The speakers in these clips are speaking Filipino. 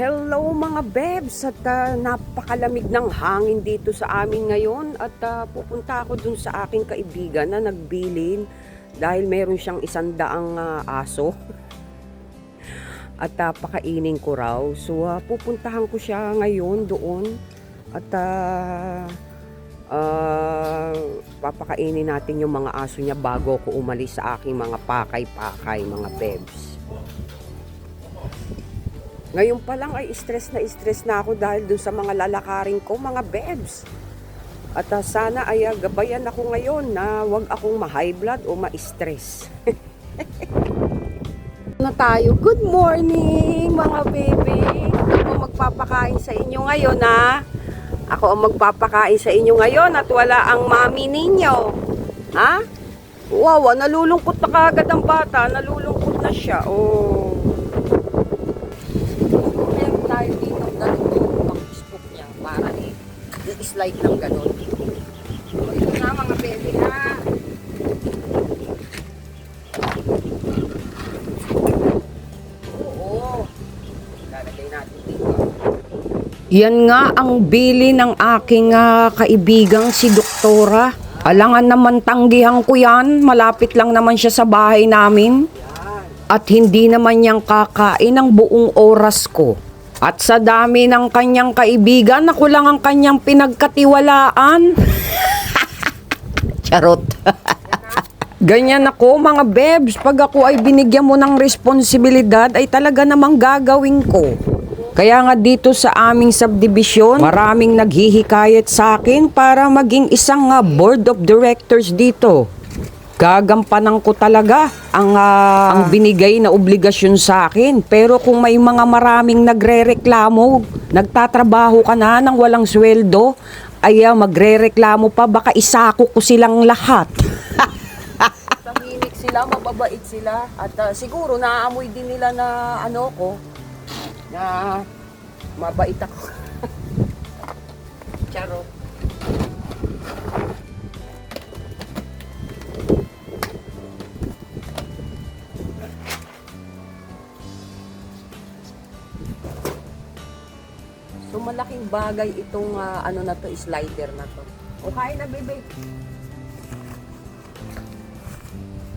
Hello mga bebs at napakalamig ng hangin dito sa amin ngayon at pupunta ako dun sa aking kaibigan na nagbilin dahil meron siyang 100 aso at pakainin ko raw. So pupuntahan ko siya ngayon doon at papakainin natin yung mga aso niya bago ko umalis sa aking mga pakay-pakay mga bebs. Ngayon pa lang ay stress na ako dahil dun sa mga lalakarin ko, mga bebs. At sana ay gabayan ako ngayon na wag akong ma-high blood o ma-stress. Na tayo. Good morning, mga baby. Ako magpapakain sa inyo ngayon, ha? Ako ang magpapakain sa inyo ngayon at wala ang mami ninyo. Ha? Wow, nalulungkot na kagad ang bata. Nalulungkot na siya. Oh. Tayo dito ganun pang-scoop niya para i-slide ng ganun. So, ito na mga baby ha. Oo. Lalagay natin dito. Yan nga ang bili ng aking kaibigang si Doktora. Alangan naman tanggihan ko yan. Malapit lang naman siya sa bahay namin. At hindi naman niyang kakain ang buong oras ko. At sa dami ng kanyang kaibigan, ako lang ang kanyang pinagkatiwalaan. Charot. Ganyan ako mga bebs. Pag ako ay binigyan mo ng responsibilidad, ay talaga namang gagawin ko. Kaya nga dito sa aming subdivision, maraming naghihikayat sa akin para maging isang board of directors dito. Gagampanan ko talaga ang binigay na obligasyon sa akin. Pero kung may mga maraming nagrereklamo, nagtatrabaho ka na ng walang sweldo, ay magrereklamo pa, baka isako ko silang lahat. Tahimik sila, mababait sila. At siguro naaamoy din nila na na mabait ako. Charot. So malaking bagay itong slider na to. O kain na, bebe.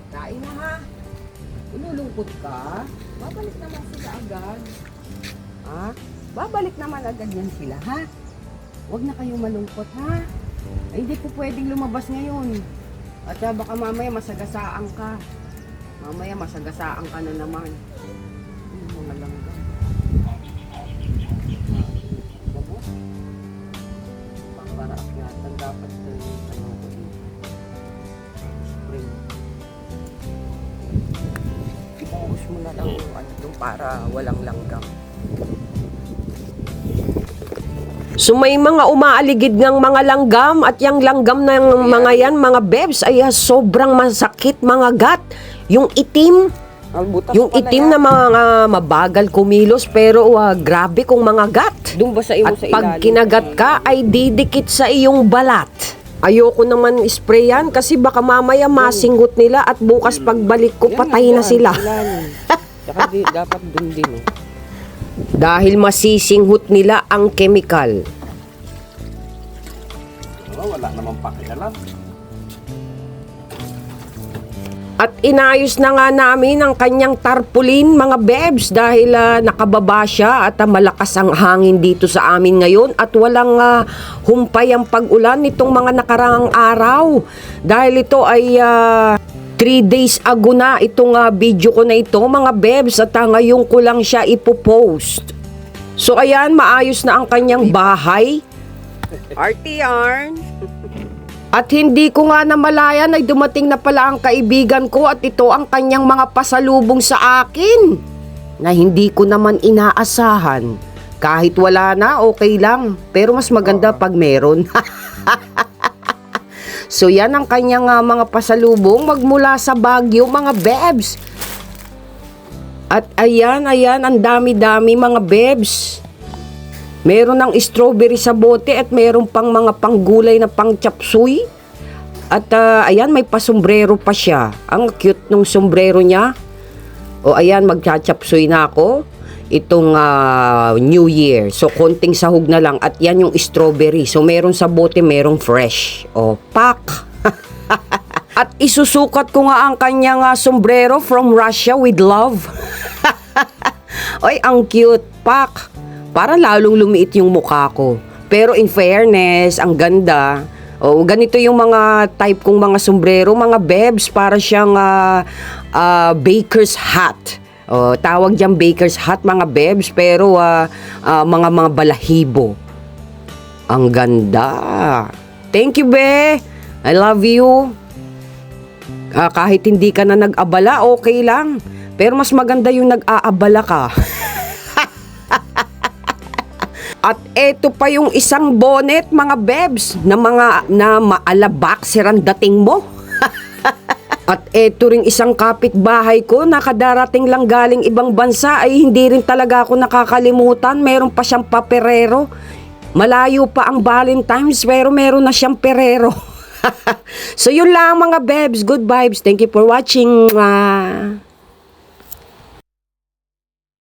Kain na ha. Inulungkot ka? Babalik naman sila agad. Ha? Babalik naman agad yan sila, ha? Huwag na kayong malungkot, ha? Ay, hindi po pwedeng lumabas ngayon. At baka mamaya masagasaan ka. Mamaya masagasaan ka na naman. Mga langga. Para akyatan dapat spring. Ibuhos mo na lang yung para walang langgam. So may mga umaaligid ng mga langgam at yung langgam ng mga yan, mga bebs, ay sobrang masakit mga gat. Yung itim, na mga mabagal kumilos pero grabe kung mga gat. At pag kinagat ka ay didikit sa iyong balat. Ayoko naman sprayan kasi baka mamaya masinggot nila at bukas pagbalik ko patay na sila. Tsaka dapat dun din. Dahil masisinghot nila ang chemical. Wala namang pakialam. At inayos na nga namin ang kanyang tarpaulin mga bebs dahil nakababa siya at malakas ang hangin dito sa amin ngayon at walang humpay ang pag-ulan nitong mga nakarang araw. Dahil ito ay 3 days ago na itong video ko na ito mga bebs at ngayon ko lang siya ipopost. So ayan, maayos na ang kanyang bahay. Arty yarn. At hindi ko nga namalayan ay dumating na pala ang kaibigan ko at ito ang kanyang mga pasalubong sa akin na hindi ko naman inaasahan. Kahit wala na, okay lang. Pero mas maganda pag meron. So yan ang kanyang mga pasalubong magmula sa Baguio mga bebs. At ayan, ang dami-dami mga bebs. Meron ng strawberry sa bote at meron pang mga panggulay na pang chapsuy. At ayan, may pasombrero pa siya. Ang cute nung sombrero niya. O ayan, magchachapsuy na ako. itong New Year. So, konting sahog na lang. At yan yung strawberry. So, meron sa bote, merong fresh. O, pak! At isusukat ko nga ang kanyang sombrero from Russia with love. Ay, ang cute, pak! Para lalong lumiit yung mukha ko. Pero in fairness, ang ganda. O, ganito yung mga type kong mga sombrero, mga bebs, para siyang baker's hat. O, tawag dyan baker's hat, mga bebs, pero mga balahibo. Ang ganda. Thank you, be. I love you. Kahit hindi ka na nag-abala, okay lang. Pero mas maganda yung nag-aabala ka. At eto pa yung isang bonnet, mga bebs, na maalabaksir ang dating mo. At eto ring isang kapitbahay ko na kadarating lang galing ibang bansa ay hindi rin talaga ako nakakalimutan. Meron pa siyang paperero. Malayo pa ang Valentine's pero meron na siyang perero. So yun lang mga bebs, good vibes. Thank you for watching.